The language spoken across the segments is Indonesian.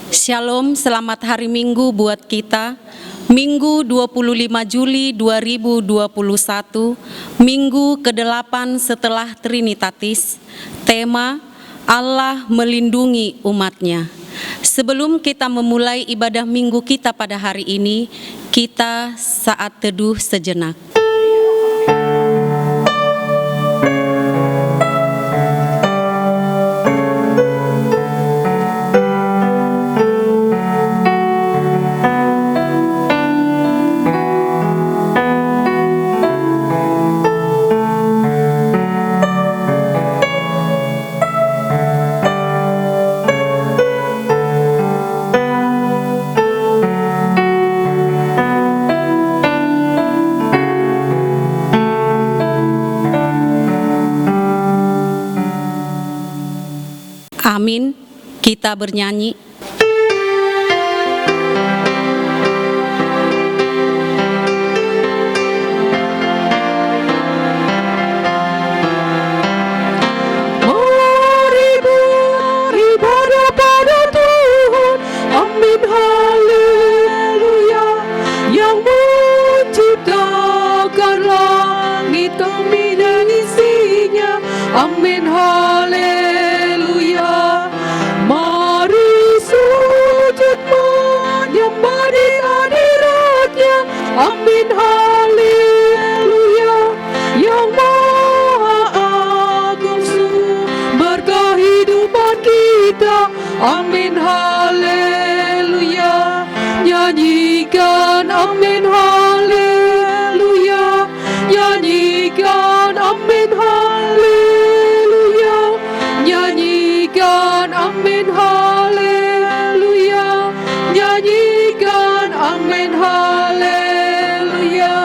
Shalom, selamat hari Minggu buat kita. Minggu 25 Juli 2021, Minggu ke-8 setelah Trinitatis. Tema, Allah melindungi umatnya. Sebelum kita memulai ibadah minggu kita pada hari ini, kita saat teduh sejenak. Amin. Kita bernyanyi. Mari beribadah pada Tuhan. Amin, haleluya. Yang menciptakan langit kami dan isinya. Amin, haleluya. Amin, haleluya. Yang maha agung sumber kehidupan kita. Amin, haleluya. Nyanyikan amin, haleluya. Nyanyikan amin, haleluya. Nyanyikan amin, haleluya. Nyanyikan amin, haleluya.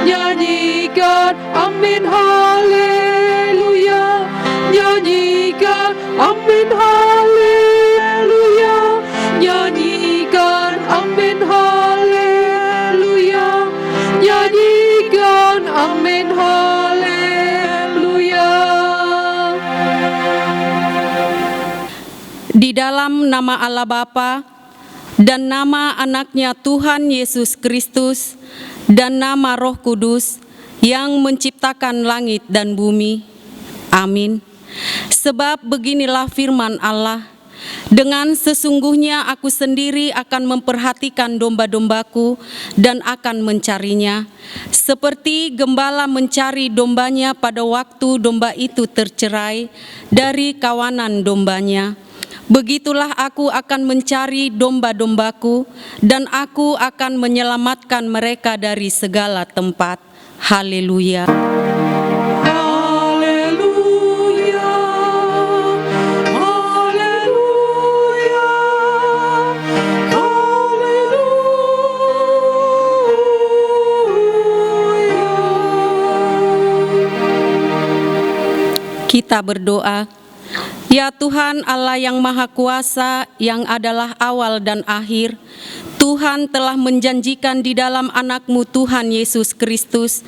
Nyanyikan amin, haleluya. Nyanyikan amin, haleluya. Nyanyikan amin, haleluya. Nyanyikan amin, haleluya. Di dalam nama Allah Bapa dan nama anaknya Tuhan Yesus Kristus dan nama Roh Kudus yang menciptakan langit dan bumi. Amin. Sebab beginilah firman Allah, dengan sesungguhnya aku sendiri akan memperhatikan domba-dombaku dan akan mencarinya, seperti gembala mencari dombanya pada waktu domba itu tercerai dari kawanan dombanya. Begitulah aku akan mencari domba-dombaku, dan aku akan menyelamatkan mereka dari segala tempat. Haleluya. Haleluya. Haleluya. Haleluya. Kita berdoa. Ya Tuhan Allah yang Maha Kuasa, yang adalah awal dan akhir, Tuhan telah menjanjikan di dalam anak-Mu Tuhan Yesus Kristus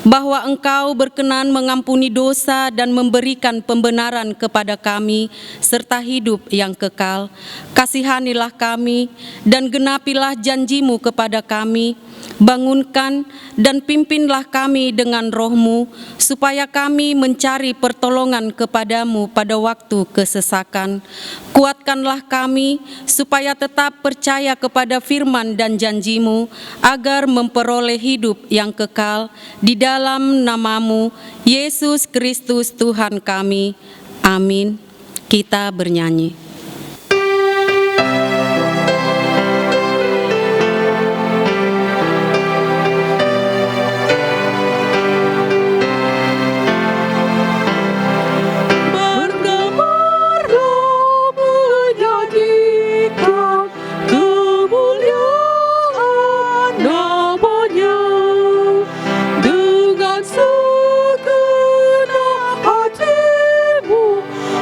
bahwa Engkau berkenan mengampuni dosa dan memberikan pembenaran kepada kami serta hidup yang kekal. Kasihanilah kami dan genapilah janji-Mu kepada kami. Bangunkan dan pimpinlah kami dengan Roh-Mu, supaya kami mencari pertolongan kepada-Mu pada waktu kesesakan. Kuatkanlah kami, supaya tetap percaya kepada firman dan janji-Mu, agar memperoleh hidup yang kekal di dalam nama-Mu, Yesus Kristus Tuhan kami. Amin. Kita bernyanyi.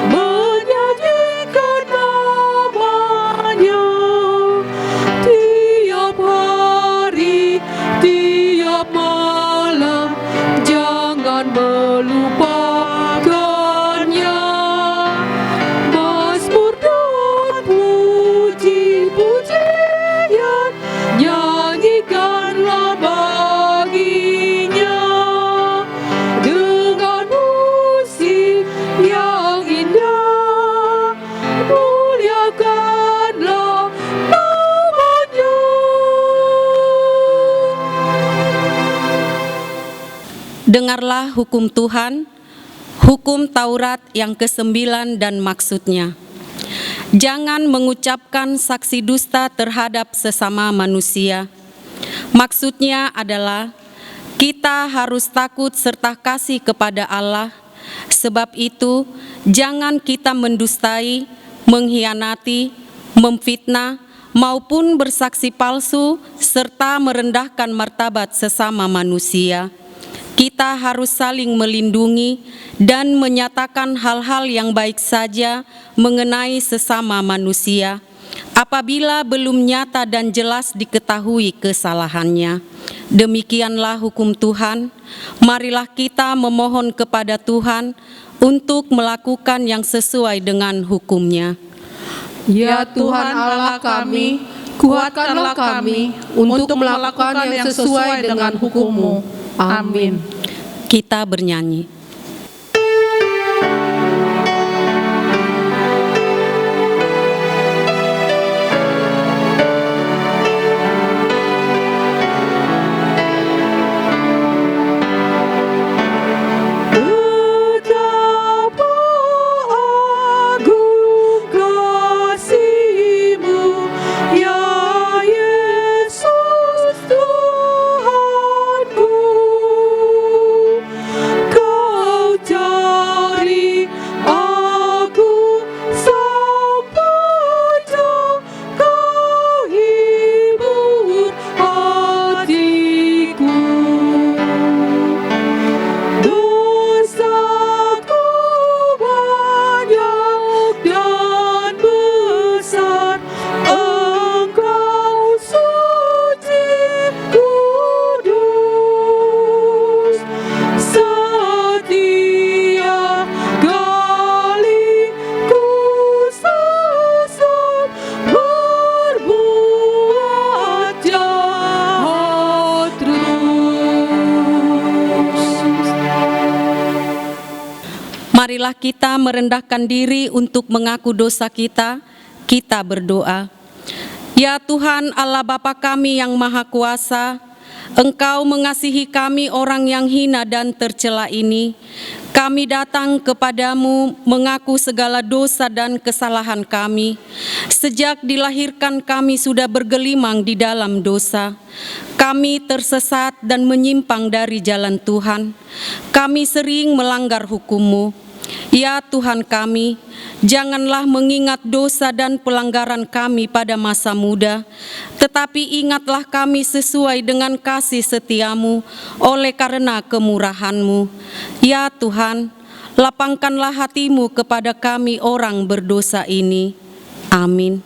Menyanyikan Dengarlah hukum Tuhan, hukum Taurat yang ke-9 dan maksudnya. Jangan mengucapkan saksi dusta terhadap sesama manusia. Maksudnya adalah kita harus takut serta kasih kepada Allah. Sebab itu, jangan kita mendustai, mengkhianati, memfitnah, maupun bersaksi palsu, serta merendahkan martabat sesama manusia. Kita harus saling melindungi dan menyatakan hal-hal yang baik saja mengenai sesama manusia, apabila belum nyata dan jelas diketahui kesalahannya. Demikianlah hukum Tuhan. Marilah kita memohon kepada Tuhan untuk melakukan yang sesuai dengan hukum-Nya. Ya Tuhan Allah kami, kuatkanlah kami untuk melakukan yang sesuai dengan hukum-Mu. Amin. Kita bernyanyi. Marilah kita merendahkan diri untuk mengaku dosa kita. Kita berdoa. Ya Tuhan Allah Bapa kami yang Maha Kuasa, Engkau mengasihi kami orang yang hina dan tercela ini. Kami datang kepadamu mengaku segala dosa dan kesalahan kami. Sejak dilahirkan kami sudah bergelimang di dalam dosa. Kami tersesat dan menyimpang dari jalan Tuhan. Kami sering melanggar hukum-Mu. Ya Tuhan kami, janganlah mengingat dosa dan pelanggaran kami pada masa muda, tetapi ingatlah kami sesuai dengan kasih setia-Mu oleh karena kemurahan-Mu. Ya Tuhan, lapangkanlah hati-Mu kepada kami orang berdosa ini. Amin.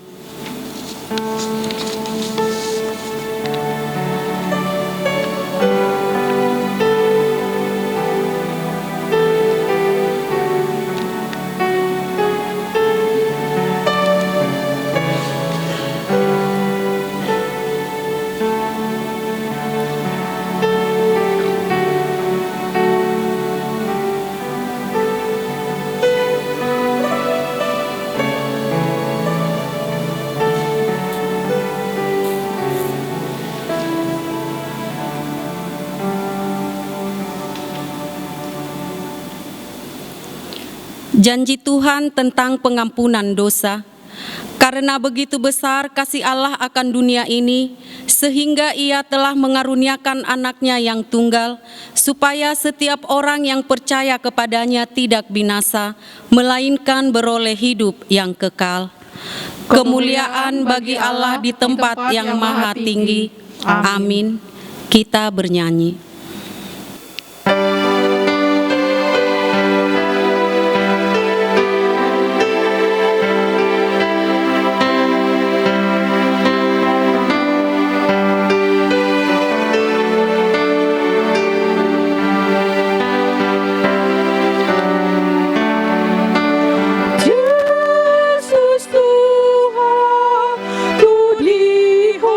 Janji Tuhan tentang pengampunan dosa. Karena begitu besar kasih Allah akan dunia ini, sehingga Ia telah mengaruniakan anaknya yang tunggal, supaya setiap orang yang percaya kepadanya tidak binasa, melainkan beroleh hidup yang kekal. Kemuliaan bagi Allah di tempat yang maha tinggi. Amin. Kita bernyanyi. Tuhan, ku dihormati.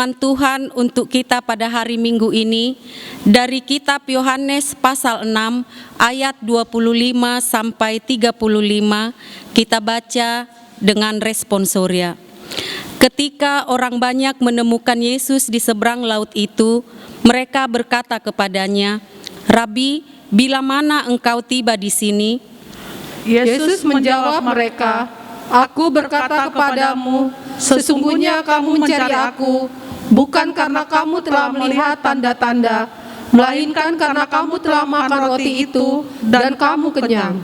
Firman Tuhan untuk kita pada hari Minggu ini dari kitab Yohanes pasal 6 ayat 25 sampai 35, kita baca dengan responsoria. Ketika orang banyak menemukan Yesus di seberang laut itu, mereka berkata kepadanya, "Rabi, bila mana engkau tiba di sini?" Yesus menjawab mereka, "Aku berkata kepadamu, sesungguhnya kamu mencari aku, bukan karena kamu telah melihat tanda-tanda, melainkan karena kamu telah makan roti itu dan kamu kenyang.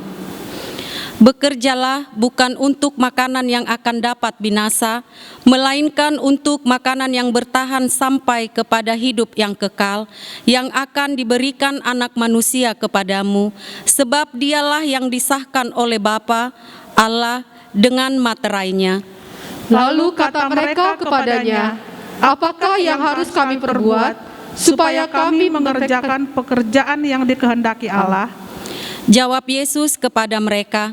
Bekerjalah bukan untuk makanan yang akan dapat binasa, melainkan untuk makanan yang bertahan sampai kepada hidup yang kekal, yang akan diberikan Anak Manusia kepadamu, sebab dialah yang disahkan oleh Bapa, Allah, dengan materainya." Lalu kata mereka kepadanya, "Apakah yang harus kami perbuat supaya kami mengerjakan pekerjaan yang dikehendaki Allah?" Jawab Yesus kepada mereka,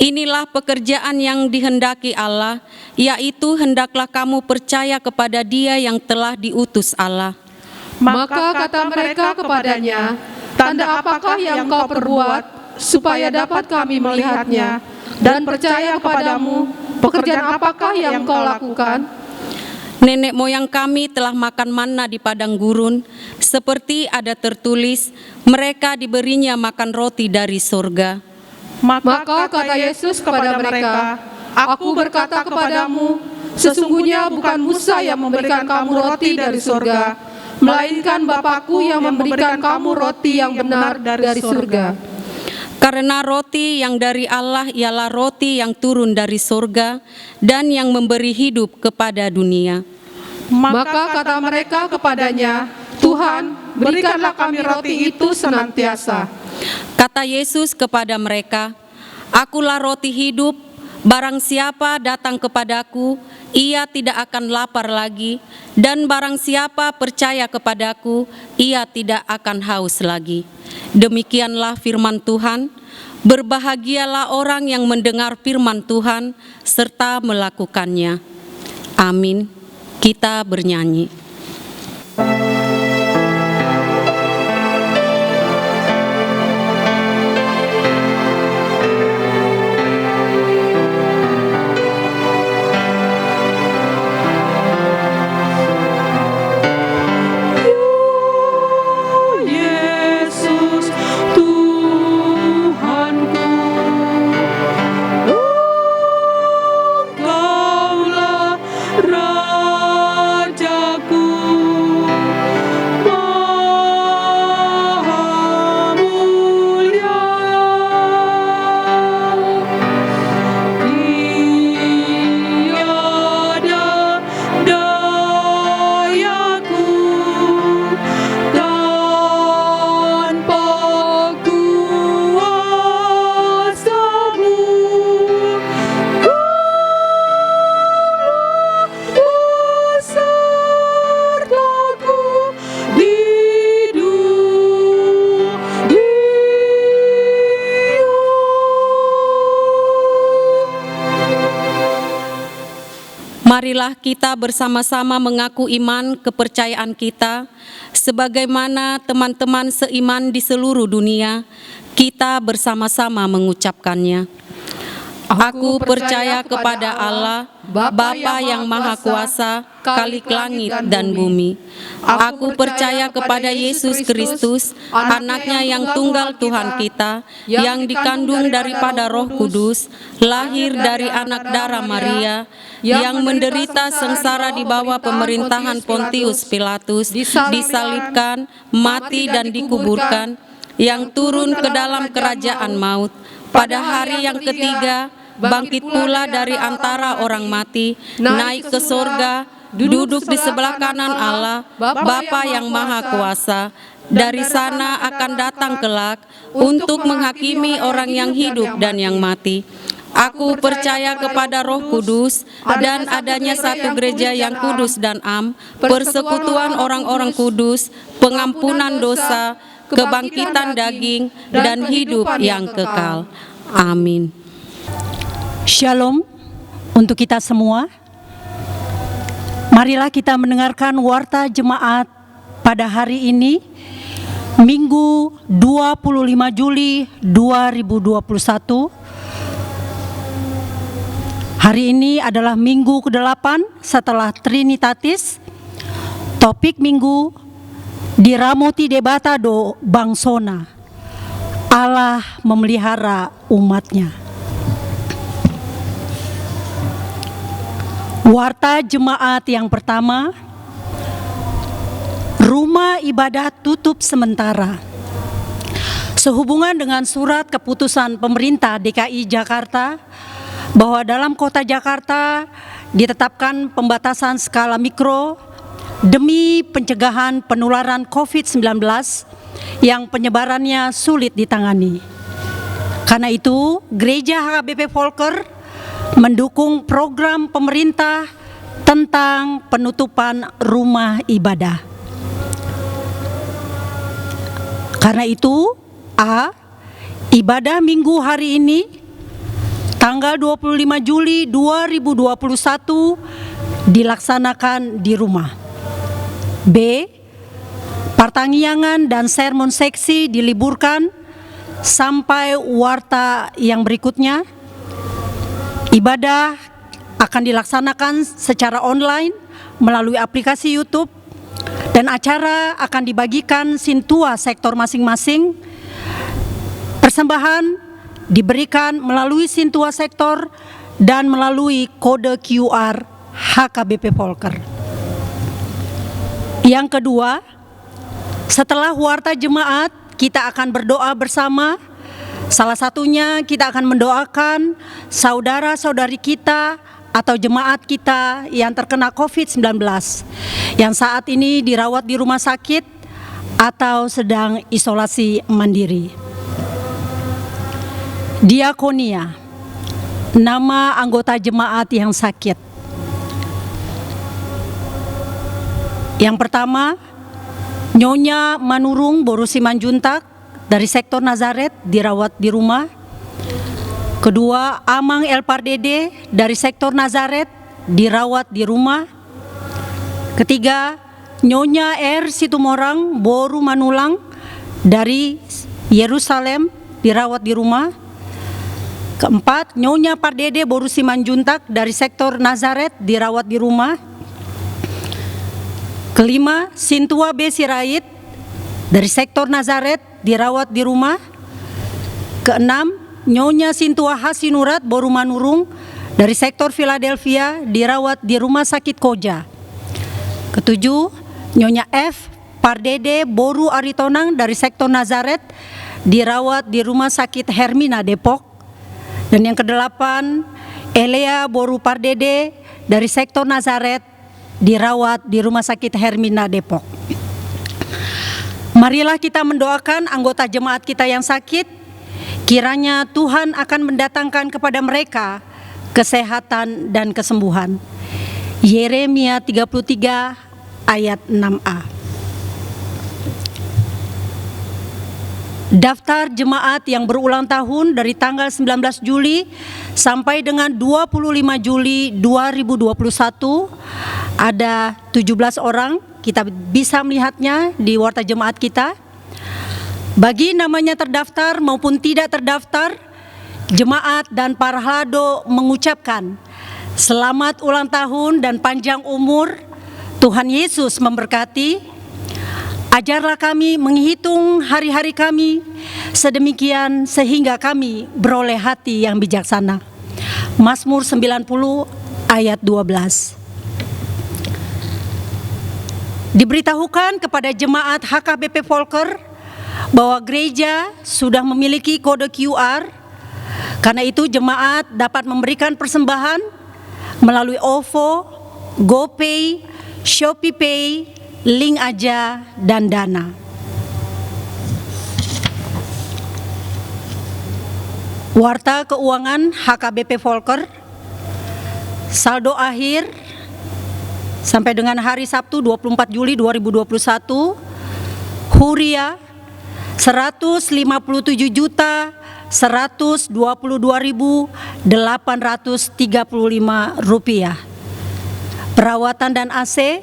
"Inilah pekerjaan yang dihendaki Allah, yaitu hendaklah kamu percaya kepada Dia yang telah diutus Allah." Maka kata mereka kepadanya, "Tanda apakah yang kau perbuat supaya dapat kami melihatnya dan percaya kepadamu? Pekerjaan apakah yang kau lakukan?" "Nenek moyang kami telah makan manna di padang gurun, seperti ada tertulis, mereka diberinya makan roti dari surga." Maka kata Yesus kepada mereka, "Aku berkata kepadamu, sesungguhnya bukan Musa yang memberikan kamu roti dari surga, melainkan Bapa-Ku yang memberikan kamu roti yang benar dari surga. Karena roti yang dari Allah ialah roti yang turun dari surga dan yang memberi hidup kepada dunia." Maka kata mereka kepadanya, "Tuhan, berikanlah kami roti itu senantiasa." Kata Yesus kepada mereka, "Akulah roti hidup, barang siapa datang kepadaku, ia tidak akan lapar lagi, dan barang siapa percaya kepadaku, ia tidak akan haus lagi." Demikianlah firman Tuhan. Berbahagialah orang yang mendengar firman Tuhan serta melakukannya. Amin. Kita bernyanyi. Marilah kita bersama-sama mengaku iman kepercayaan kita, sebagaimana teman-teman seiman di seluruh dunia, kita bersama-sama mengucapkannya. Aku percaya kepada Allah, Bapa yang Maha Kuasa, Khalik langit dan bumi. Aku percaya kepada Yesus Kristus, Anaknya yang tunggal Tuhan kita, yang dikandung daripada Roh Kudus, lahir dari anak darah Maria, yang menderita sengsara di bawah pemerintahan Pontius Pilatus, disalibkan, mati dan dikuburkan, yang turun ke dalam kerajaan maut. Pada hari yang ketiga, bangkit pula dari antara orang mati, naik ke sorga, duduk di sebelah kanan Allah, Bapa yang Maha Kuasa. Dari sana akan datang kelak untuk menghakimi orang yang hidup dan yang mati. Aku percaya kepada Roh Kudus dan adanya satu gereja yang kudus dan am, persekutuan orang-orang kudus, pengampunan dosa, kebangkitan daging, dan hidup yang kekal. Amin. Shalom untuk kita semua. Marilah kita mendengarkan warta jemaat pada hari ini, Minggu 25 Juli 2021. Hari ini adalah minggu ke-8 setelah Trinitatis. Topik minggu, Diramoti debata do bangsona, Allah memelihara umatnya. Warta jemaat yang pertama, rumah ibadah tutup sementara. Sehubungan dengan surat keputusan pemerintah DKI Jakarta bahwa dalam kota Jakarta ditetapkan pembatasan skala mikro demi pencegahan penularan COVID-19 yang penyebarannya sulit ditangani. Karena itu, Gereja HKBP Volker mendukung program pemerintah tentang penutupan rumah ibadah. Karena itu, ibadah minggu hari ini, tanggal 25 Juli 2021, dilaksanakan di rumah. B. Pertanggiangan dan sermon seksi diliburkan sampai warta yang berikutnya. Ibadah akan dilaksanakan secara online melalui aplikasi YouTube dan acara akan dibagikan sintua sektor masing-masing. Persembahan diberikan melalui sintua sektor dan melalui kode QR HKBP Volker. Yang kedua, setelah warta jemaat, kita akan berdoa bersama. Salah satunya kita akan mendoakan saudara-saudari kita atau jemaat kita yang terkena COVID-19, yang saat ini dirawat di rumah sakit atau sedang isolasi mandiri. Diakonia, nama anggota jemaat yang sakit. Yang pertama, Nyonya Manurung Boru Simanjuntak dari sektor Nazaret dirawat di rumah. Kedua, Amang El Pardede dari sektor Nazaret dirawat di rumah. Ketiga, Nyonya R Situmorang Boru Manulang dari Yerusalem dirawat di rumah. Keempat, Nyonya Pardede Boru Simanjuntak dari sektor Nazaret dirawat di rumah. Kelima, Sintua B Sirait dari sektor Nazaret dirawat di rumah. Keenam, Nyonya Sintua Hasinurat Boru Manurung dari sektor Philadelphia dirawat di rumah sakit Koja. Ketujuh, Nyonya F Pardede Boru Aritonang dari sektor Nazaret dirawat di rumah sakit Hermina Depok. Dan yang kedelapan, Elea Boru Pardede dari sektor Nazaret dirawat di rumah sakit Hermina Depok. Marilah kita mendoakan anggota jemaat kita yang sakit, kiranya Tuhan akan mendatangkan kepada mereka kesehatan dan kesembuhan. Yeremia 33 ayat 6a. Daftar jemaat yang berulang tahun dari tanggal 19 Juli sampai dengan 25 Juli 2021 ada 17 orang. Kita bisa melihatnya di warta jemaat kita. Bagi namanya terdaftar maupun tidak terdaftar, jemaat dan para halado mengucapkan selamat ulang tahun dan panjang umur. Tuhan Yesus memberkati. Ajarlah kami menghitung hari-hari kami sedemikian sehingga kami beroleh hati yang bijaksana. Mazmur 90 ayat 12. Diberitahukan kepada jemaat HKBP Volker bahwa gereja sudah memiliki kode QR. Karena itu jemaat dapat memberikan persembahan melalui OVO, GoPay, ShopeePay, Link Aja, dan Dana. Warta keuangan HKBP Volker, saldo akhir sampai dengan hari Sabtu 24 Juli 2021, Huria 157.122.835 rupiah. Perawatan dan AC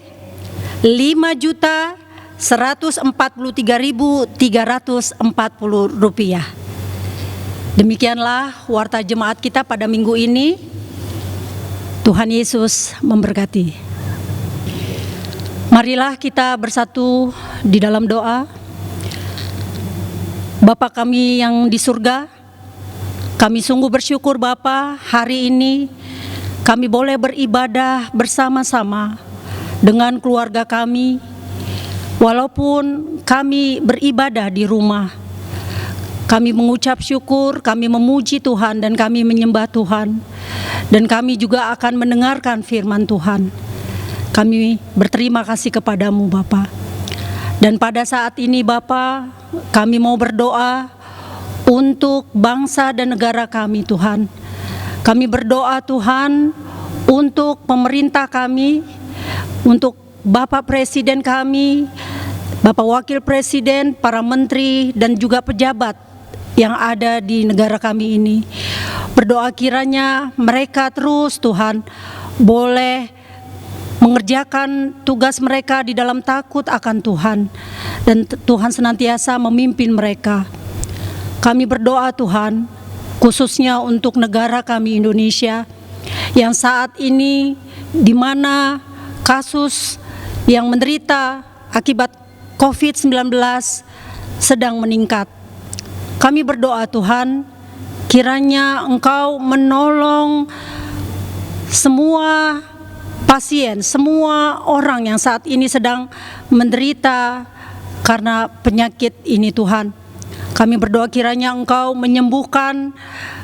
5.143.340 rupiah. Demikianlah warta jemaat kita pada minggu ini. Tuhan Yesus memberkati. Marilah kita bersatu di dalam doa. Bapa kami yang di surga, kami sungguh bersyukur Bapa, hari ini kami boleh beribadah bersama-sama dengan keluarga kami, walaupun kami beribadah di rumah. Kami mengucap syukur, kami memuji Tuhan dan kami menyembah Tuhan. Dan kami juga akan mendengarkan firman Tuhan. Kami berterima kasih kepadamu Bapa. Dan pada saat ini Bapa, kami mau berdoa untuk bangsa dan negara kami Tuhan. Kami berdoa Tuhan untuk pemerintah kami, untuk Bapak Presiden kami, Bapak Wakil Presiden, para menteri dan juga pejabat yang ada di negara kami ini. Berdoa kiranya mereka terus Tuhan boleh mengerjakan tugas mereka di dalam takut akan Tuhan, dan Tuhan senantiasa memimpin mereka. Kami berdoa Tuhan, khususnya untuk negara kami Indonesia, yang saat ini di mana kasus yang menderita akibat COVID-19 sedang meningkat. Kami berdoa Tuhan, kiranya Engkau menolong semua pasien, semua orang yang saat ini sedang menderita karena penyakit ini Tuhan. Kami berdoa kiranya Engkau menyembuhkan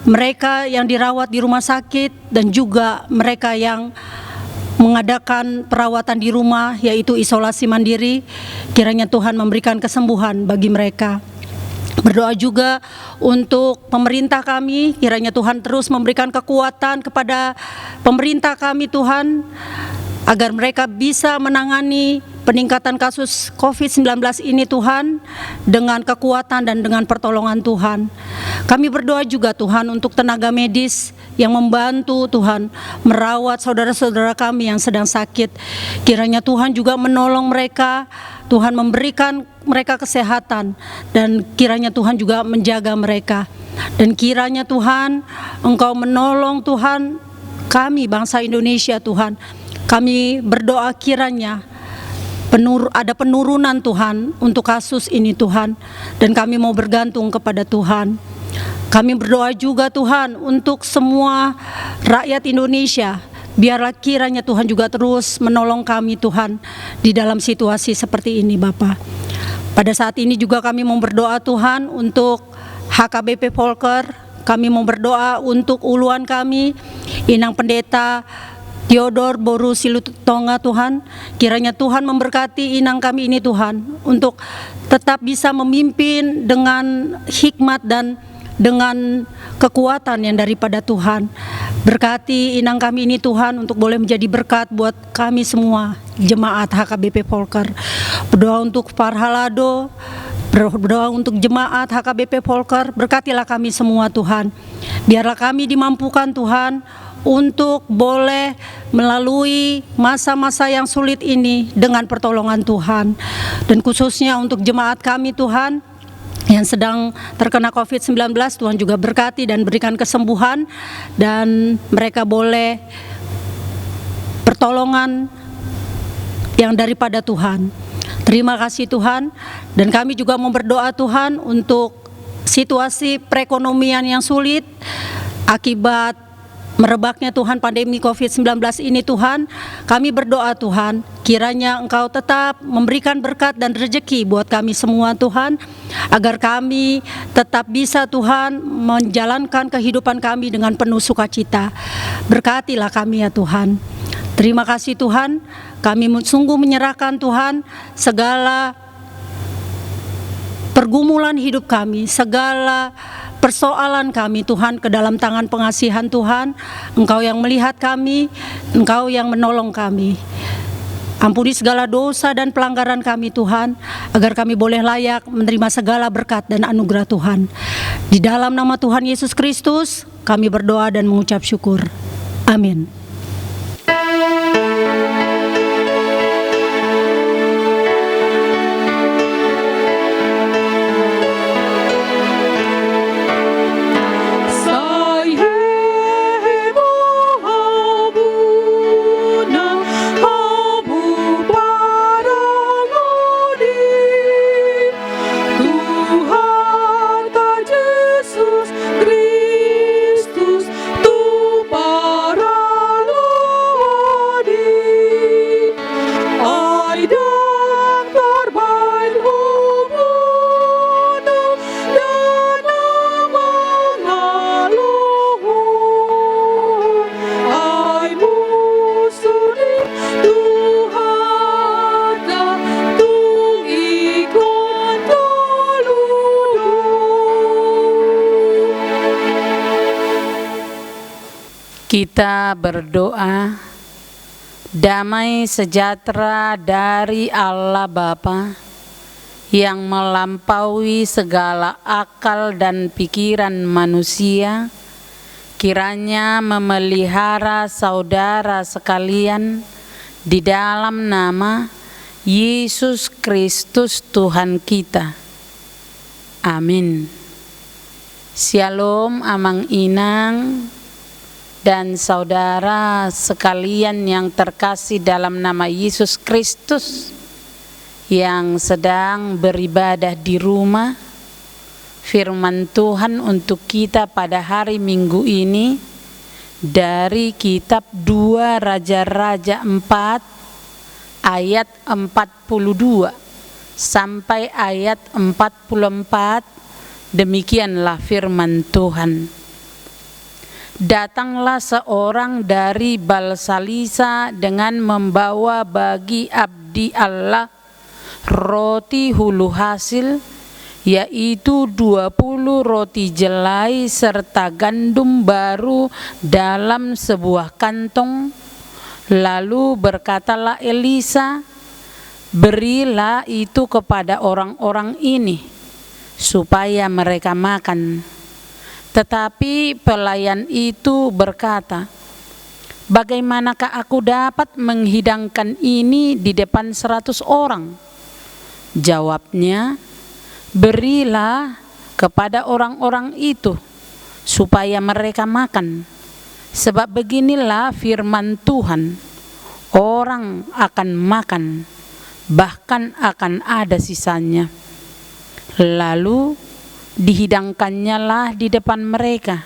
mereka yang dirawat di rumah sakit dan juga mereka yang mengadakan perawatan di rumah, yaitu isolasi mandiri. Kiranya Tuhan memberikan kesembuhan bagi mereka. Berdoa juga untuk pemerintah kami, kiranya Tuhan terus memberikan kekuatan kepada pemerintah kami Tuhan, agar mereka bisa menangani peningkatan kasus COVID-19 ini Tuhan, dengan kekuatan dan dengan pertolongan Tuhan. Kami berdoa juga Tuhan untuk tenaga medis yang membantu Tuhan merawat saudara-saudara kami yang sedang sakit. Kiranya Tuhan juga menolong mereka, Tuhan memberikan mereka kesehatan, dan kiranya Tuhan juga menjaga mereka. Dan kiranya Tuhan Engkau menolong Tuhan kami bangsa Indonesia Tuhan. Kami berdoa kiranya ada penurunan Tuhan untuk kasus ini Tuhan, dan kami mau bergantung kepada Tuhan. Kami berdoa juga Tuhan untuk semua rakyat Indonesia. Biarlah kiranya Tuhan juga terus menolong kami Tuhan di dalam situasi seperti ini Bapa. Pada saat ini juga kami mau berdoa Tuhan untuk HKBP Polker. Kami mau berdoa untuk uluan kami, Inang Pendeta Theodor Boru Silutonga Tuhan. Kiranya Tuhan memberkati inang kami ini Tuhan, untuk tetap bisa memimpin dengan hikmat dan dengan kekuatan yang daripada Tuhan. Berkati inang kami ini Tuhan untuk boleh menjadi berkat buat kami semua jemaat HKBP Polker. Berdoa untuk Parhalado, berdoa untuk jemaat HKBP Polker. Berkatilah kami semua Tuhan. Biarlah kami dimampukan Tuhan untuk boleh melalui masa-masa yang sulit ini dengan pertolongan Tuhan. Dan khususnya untuk jemaat kami Tuhan yang sedang terkena COVID-19, Tuhan juga berkati dan berikan kesembuhan, dan mereka boleh pertolongan yang daripada Tuhan. Terima kasih Tuhan. Dan kami juga mau berdoa Tuhan untuk situasi perekonomian yang sulit akibat merebaknya Tuhan pandemi COVID-19 ini Tuhan. Kami berdoa Tuhan, kiranya Engkau tetap memberikan berkat dan rezeki buat kami semua Tuhan, agar kami tetap bisa Tuhan menjalankan kehidupan kami dengan penuh sukacita. Berkatilah kami ya Tuhan. Terima kasih Tuhan. Kami sungguh menyerahkan Tuhan segala pergumulan hidup kami, segala persoalan kami Tuhan ke dalam tangan pengasihan Tuhan. Engkau yang melihat kami, Engkau yang menolong kami. Ampuni segala dosa dan pelanggaran kami Tuhan, agar kami boleh layak menerima segala berkat dan anugerah Tuhan. Di dalam nama Tuhan Yesus Kristus kami berdoa dan mengucap syukur. Amin. Kita berdoa. Damai sejahtera dari Allah Bapa yang melampaui segala akal dan pikiran manusia, kiranya memelihara saudara sekalian di dalam nama Yesus Kristus Tuhan kita. Amin. Shalom Amang Inang dan saudara sekalian yang terkasih dalam nama Yesus Kristus yang sedang beribadah di rumah. Firman Tuhan untuk kita pada hari Minggu ini dari kitab 2 Raja-Raja 4 ayat 42 sampai ayat 44. Demikianlah firman Tuhan. Datanglah seorang dari Balsalisa dengan membawa bagi abdi Allah roti hulu hasil, yaitu 20 roti jelai serta gandum baru dalam sebuah kantong. Lalu berkatalah Elisa, berilah itu kepada orang-orang ini, supaya mereka makan. Tetapi pelayan itu berkata, bagaimanakah aku dapat menghidangkan ini di depan 100 orang? Jawabnya, berilah kepada orang-orang itu, supaya mereka makan. Sebab beginilah firman Tuhan, orang akan makan, bahkan akan ada sisanya. Lalu dihidangkannya lah di depan mereka,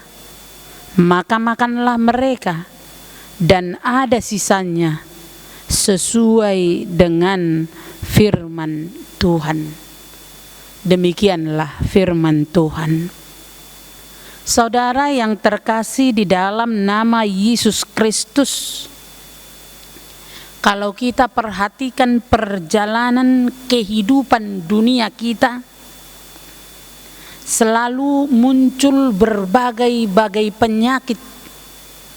maka makanlah mereka, dan ada sisanya sesuai dengan firman Tuhan. Demikianlah firman Tuhan. Saudara yang terkasih di dalam nama Yesus Kristus, kalau kita perhatikan perjalanan kehidupan dunia kita, selalu muncul berbagai-bagai penyakit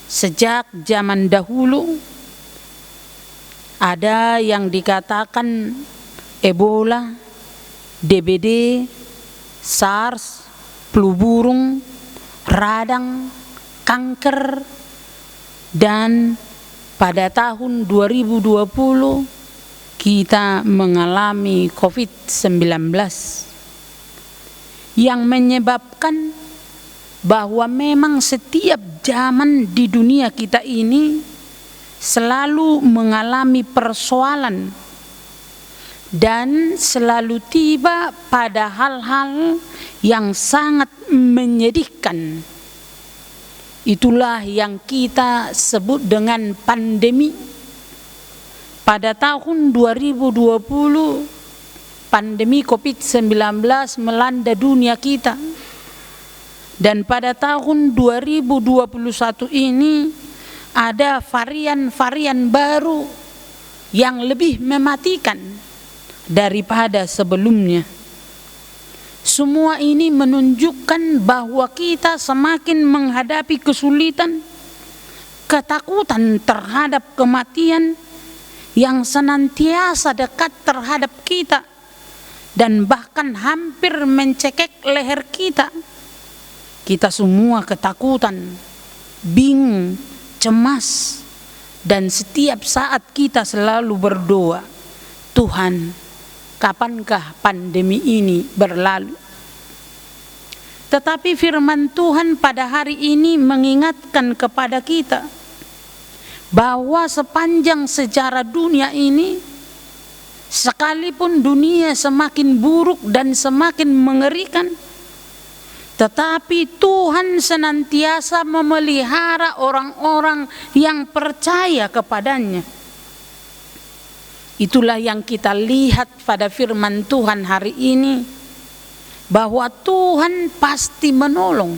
sejak zaman dahulu. Ada yang dikatakan Ebola, DBD, SARS, flu burung, radang, kanker, dan pada tahun 2020 kita mengalami COVID-19 yang menyebabkan bahwa memang setiap zaman di dunia kita ini selalu mengalami persoalan dan selalu tiba pada hal-hal yang sangat menyedihkan. Itulah yang kita sebut dengan pandemi. Pada tahun 2020 pandemi COVID-19 melanda dunia kita. Dan pada tahun 2021 ini ada varian-varian baru yang lebih mematikan daripada sebelumnya. Semua ini menunjukkan bahwa kita semakin menghadapi kesulitan, ketakutan terhadap kematian yang senantiasa dekat terhadap kita dan bahkan hampir mencekik leher kita. Kita semua ketakutan, bingung, cemas, dan setiap saat kita selalu berdoa, Tuhan, kapankah pandemi ini berlalu? Tetapi firman Tuhan pada hari ini mengingatkan kepada kita bahwa sepanjang sejarah dunia ini, sekalipun dunia semakin buruk dan semakin mengerikan, tetapi Tuhan senantiasa memelihara orang-orang yang percaya kepadanya. Itulah yang kita lihat pada firman Tuhan hari ini, bahwa Tuhan pasti menolong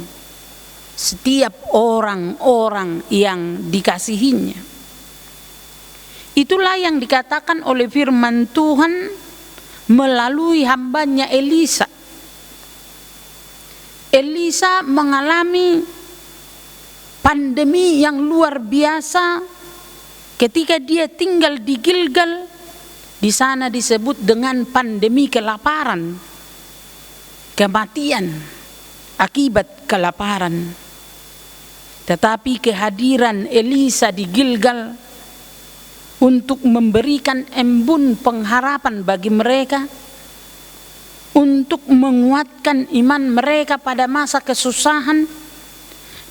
setiap orang-orang yang dikasihinya. Itulah yang dikatakan oleh firman Tuhan melalui hambanya Elisa. Elisa mengalami pandemi yang luar biasa ketika dia tinggal di Gilgal. Di sana disebut dengan pandemi kelaparan, kematian akibat kelaparan. Tetapi kehadiran Elisa di Gilgal untuk memberikan embun pengharapan bagi mereka, untuk menguatkan iman mereka pada masa kesusahan,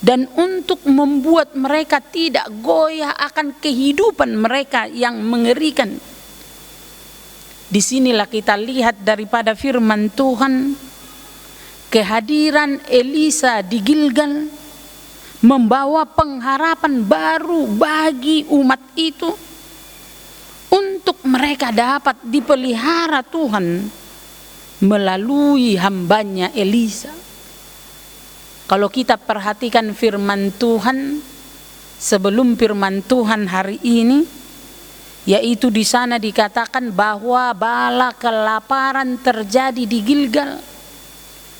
dan untuk membuat mereka tidak goyah akan kehidupan mereka yang mengerikan. Disinilah kita lihat daripada firman Tuhan, kehadiran Elisa di Gilgal membawa pengharapan baru bagi umat itu, untuk mereka dapat dipelihara Tuhan melalui hambanya Elisa. Kalau kita perhatikan firman Tuhan, sebelum firman Tuhan hari ini, yaitu di sana dikatakan bahwa bala kelaparan terjadi di Gilgal.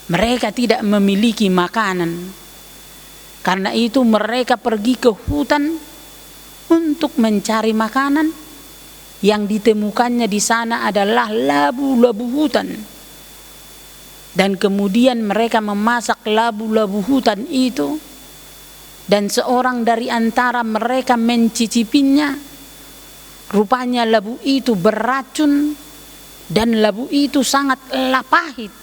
Mereka tidak memiliki makanan. Karena itu mereka pergi ke hutan untuk mencari makanan. Yang ditemukannya di sana adalah labu-labu hutan. Dan kemudian mereka memasak labu-labu hutan itu, dan seorang dari antara mereka mencicipinya. Rupanya labu itu beracun, dan labu itu sangatlah pahit.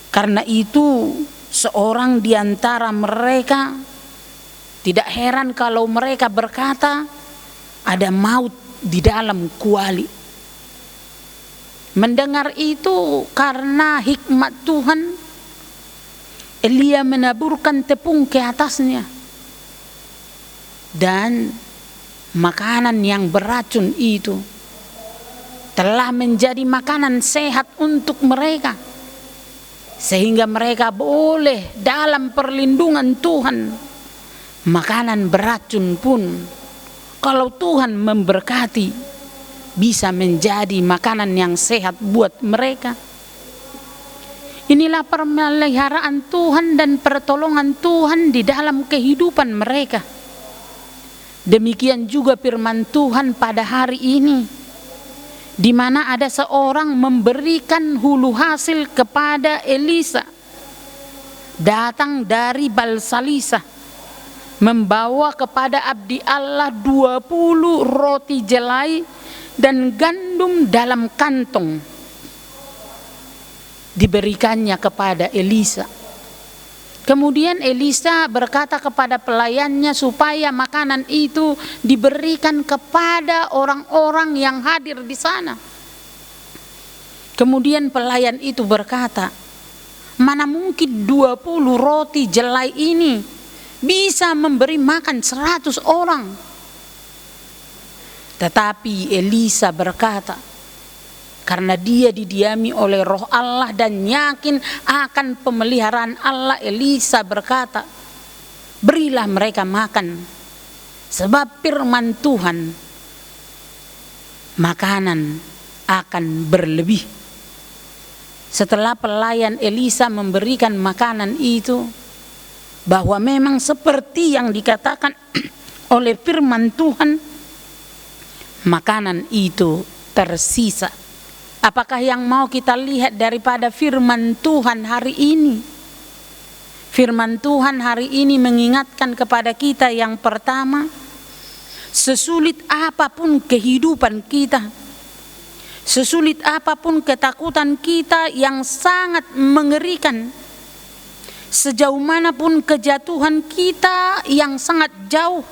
Karena itu seorang di antara mereka tidak heran kalau mereka berkata, ada maut di dalam kuali. Mendengar itu, karena hikmat Tuhan, Elia menaburkan tepung ke atasnya, dan makanan yang beracun itu telah menjadi makanan sehat untuk mereka, sehingga mereka boleh dalam perlindungan Tuhan. Makanan beracun pun, kalau Tuhan memberkati, bisa menjadi makanan yang sehat buat mereka. Inilah pemeliharaan Tuhan dan pertolongan Tuhan di dalam kehidupan mereka. Demikian juga firman Tuhan pada hari ini, di mana ada seorang memberikan hulu hasil kepada Elisa, datang dari Balsalisa, membawa kepada abdi Allah 20 roti jelai dan gandum dalam kantong. Diberikannya kepada Elisa. Kemudian Elisa berkata kepada pelayannya supaya makanan itu diberikan kepada orang-orang yang hadir di sana. Kemudian pelayan itu berkata, mana mungkin 20 roti jelai ini bisa memberi makan 100 orang. Tetapi Elisa berkata, karena dia didiami oleh roh Allah dan yakin akan pemeliharaan Allah, Elisa berkata, berilah mereka makan, sebab firman Tuhan, makanan akan berlebih. Setelah pelayan Elisa memberikan makanan itu, bahwa memang seperti yang dikatakan oleh firman Tuhan, makanan itu tersisa. Apakah yang mau kita lihat daripada firman Tuhan hari ini? Firman Tuhan hari ini mengingatkan kepada kita yang pertama, sesulit apapun kehidupan kita, sesulit apapun ketakutan kita yang sangat mengerikan, sejauh manapun kejatuhan kita yang sangat jauh,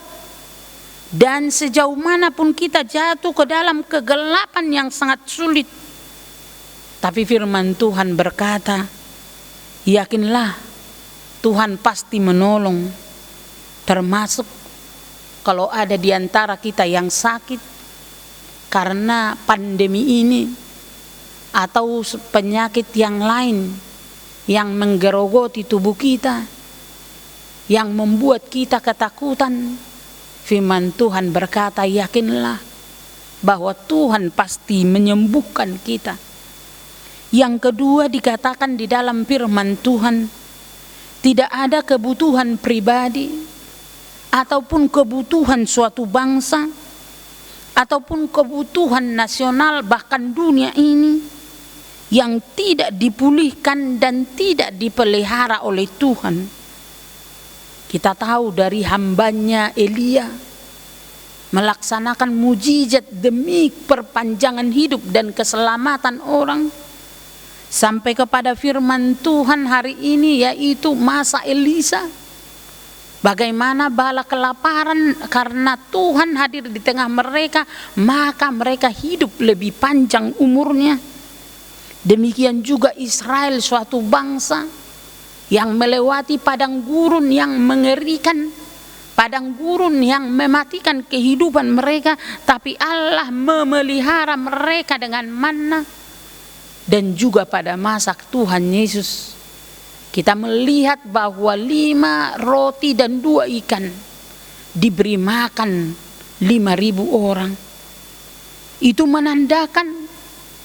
dan sejauh manapun kita jatuh ke dalam kegelapan yang sangat sulit, tapi firman Tuhan berkata, yakinlah Tuhan pasti menolong, termasuk kalau ada di antara kita yang sakit karena pandemi ini atau penyakit yang lain yang menggerogoti tubuh kita, yang membuat kita ketakutan. Firman Tuhan berkata, yakinlah bahwa Tuhan pasti menyembuhkan kita. Yang kedua dikatakan di dalam firman Tuhan, Tidak ada kebutuhan pribadi ataupun kebutuhan suatu bangsa ataupun kebutuhan nasional bahkan dunia ini yang tidak dipulihkan dan tidak dipelihara oleh Tuhan. Kita tahu dari hambanya Elia melaksanakan mujizat demi perpanjangan hidup dan keselamatan orang, sampai kepada firman Tuhan hari ini, yaitu masa Elisa. Bagaimana bala kelaparan karena Tuhan hadir di tengah mereka, maka mereka hidup lebih panjang umurnya. Demikian juga Israel, suatu bangsa yang melewati padang gurun yang mengerikan, padang gurun yang mematikan kehidupan mereka, tapi Allah memelihara mereka dengan manna. Dan juga pada masa Tuhan Yesus, kita melihat bahwa 5 roti dan 2 ikan diberi makan 5.000 orang. Itu menandakan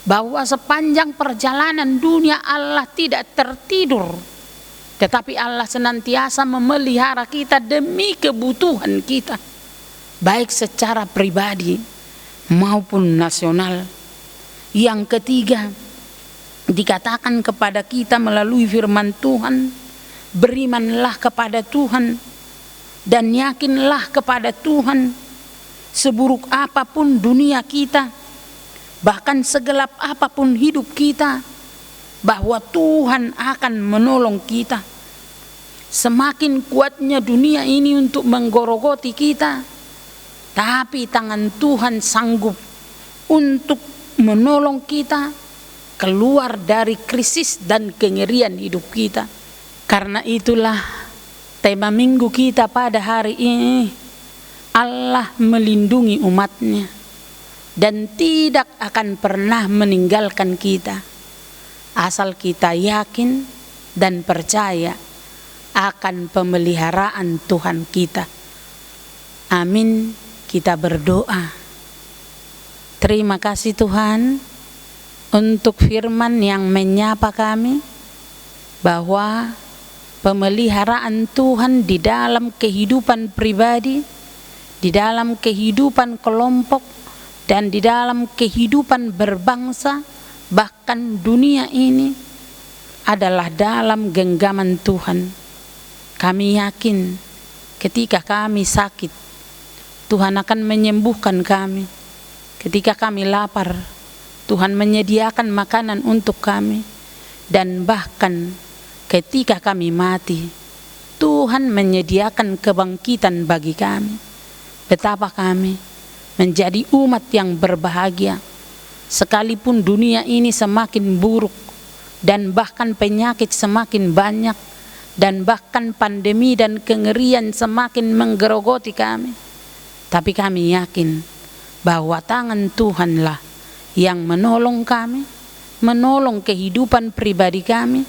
bahwa sepanjang perjalanan dunia Allah tidak tertidur, tetapi Allah senantiasa memelihara kita demi kebutuhan kita, baik secara pribadi maupun nasional. Yang ketiga, dikatakan kepada kita melalui firman Tuhan, berimanlah kepada Tuhan dan yakinlah kepada Tuhan. Seburuk apapun dunia kita, bahkan segelap apapun hidup kita, bahwa Tuhan akan menolong kita. Semakin kuatnya dunia ini untuk menggorogoti kita, tapi tangan Tuhan sanggup untuk menolong kita keluar dari krisis dan kengerian hidup kita. Karena itulah tema minggu kita pada hari ini, Allah melindungi umatnya dan tidak akan pernah meninggalkan kita, asal kita yakin dan percaya akan pemeliharaan Tuhan kita. Amin. Kita berdoa. Terima kasih Tuhan untuk firman yang menyapa kami, bahwa pemeliharaan Tuhan di dalam kehidupan pribadi, di dalam kehidupan kelompok, dan di dalam kehidupan berbangsa, bahkan dunia ini adalah dalam genggaman Tuhan. Kami yakin ketika kami sakit, Tuhan akan menyembuhkan kami. Ketika kami lapar, Tuhan menyediakan makanan untuk kami. Dan bahkan ketika kami mati, Tuhan menyediakan kebangkitan bagi kami. Betapa kami menjadi umat yang berbahagia, sekalipun dunia ini semakin buruk, dan bahkan penyakit semakin banyak, dan bahkan pandemi dan kengerian semakin menggerogoti kami. Tapi kami yakin bahwa tangan Tuhanlah yang menolong kami, menolong kehidupan pribadi kami,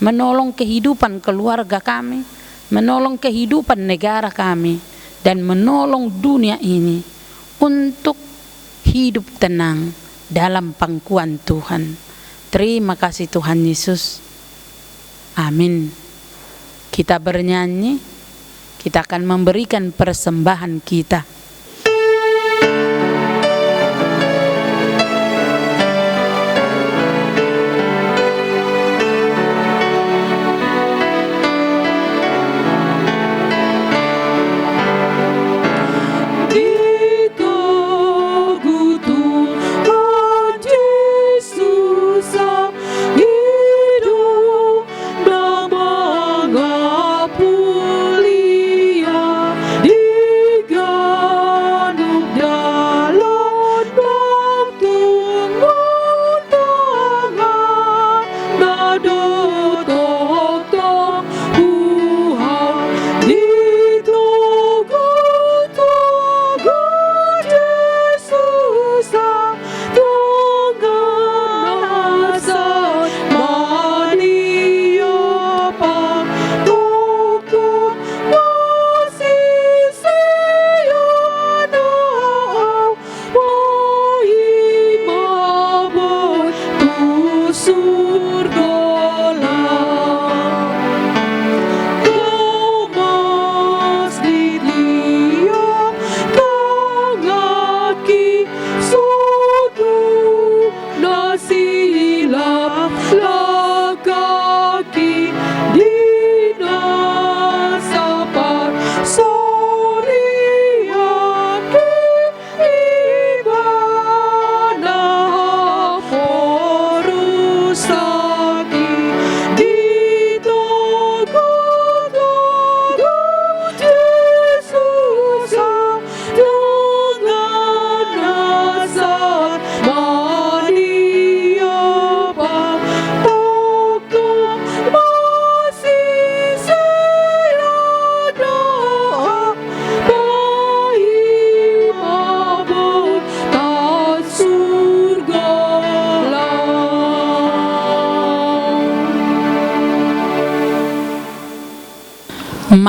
menolong kehidupan keluarga kami, menolong kehidupan negara kami, dan menolong dunia ini untuk hidup tenang dalam pangkuan Tuhan. Terima kasih Tuhan Yesus. Amin. Kita bernyanyi, kita akan memberikan persembahan kita. Pulia di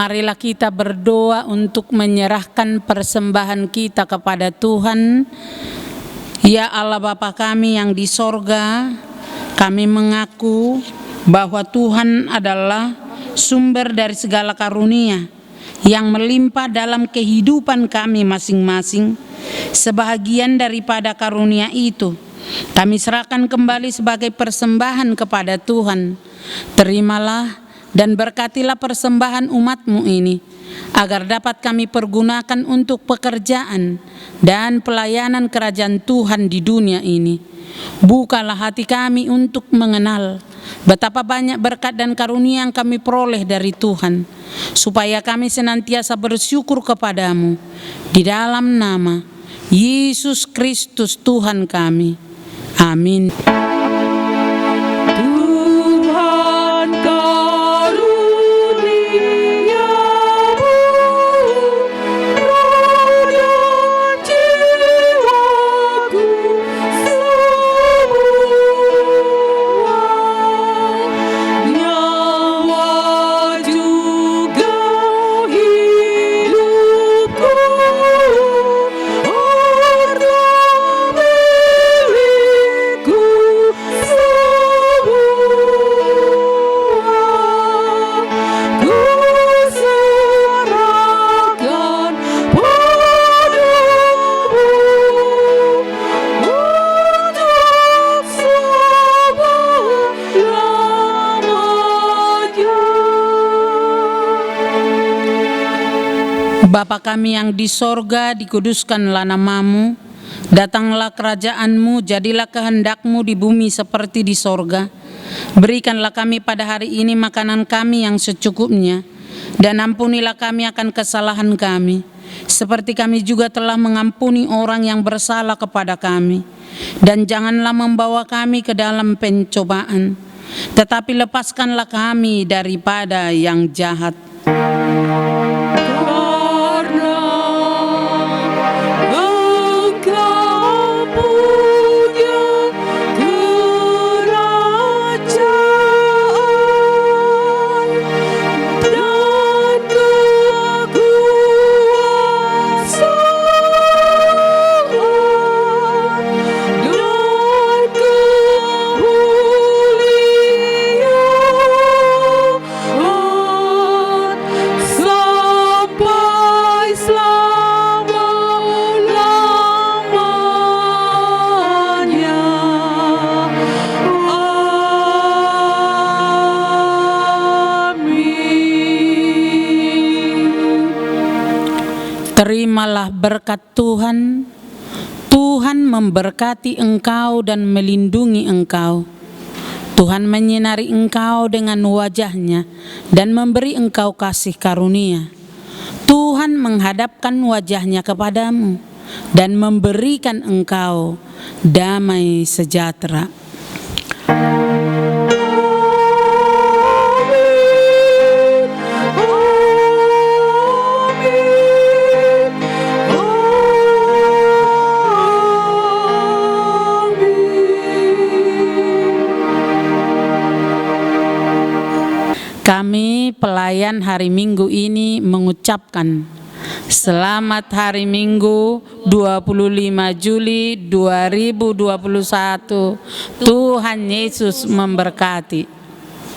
Marilah kita berdoa untuk menyerahkan persembahan kita kepada Tuhan. Ya Allah Bapa kami yang di sorga, kami mengaku bahwa Tuhan adalah sumber dari segala karunia yang melimpah dalam kehidupan kami masing-masing. Sebahagian daripada karunia itu kami serahkan kembali sebagai persembahan kepada Tuhan. Terimalah dan berkatilah persembahan umat-Mu ini, agar dapat kami pergunakan untuk pekerjaan dan pelayanan kerajaan Tuhan di dunia ini. Bukalah hati kami untuk mengenal betapa banyak berkat dan karunia yang kami peroleh dari Tuhan, supaya kami senantiasa bersyukur kepadamu. Di dalam nama Yesus Kristus Tuhan kami. Amin. Tuhan karuniamu, roh dan jiwaku semua, nyawa juga hidupku, harta milikku semua, ku serahkan padamu untuk selamanya. Bapa kami yang di sorga, dikuduskanlah nama-Mu. Datanglah kerajaan-Mu, jadilah kehendak-Mu di bumi seperti di sorga. Berikanlah kami pada hari ini makanan kami yang secukupnya, dan ampunilah kami akan kesalahan kami, seperti kami juga telah mengampuni orang yang bersalah kepada kami. Dan janganlah membawa kami ke dalam pencobaan, tetapi lepaskanlah kami daripada yang jahat. Karena Engkau punya kerajaan dan kekuasaan dan kemuliaan sampai selama-lamanya. Amin. Terimalah berkat Tuhan. Tuhan memberkati engkau dan melindungi engkau. Tuhan menyinari engkau dengan wajah-Nya dan memberi engkau kasih karunia. Tuhan menghadapkan wajah-Nya kepadamu dan memberikan engkau damai sejahtera. Kami pelayan hari Minggu ini mengucapkan selamat hari Minggu 25 Juli 2021. Tuhan Yesus memberkati.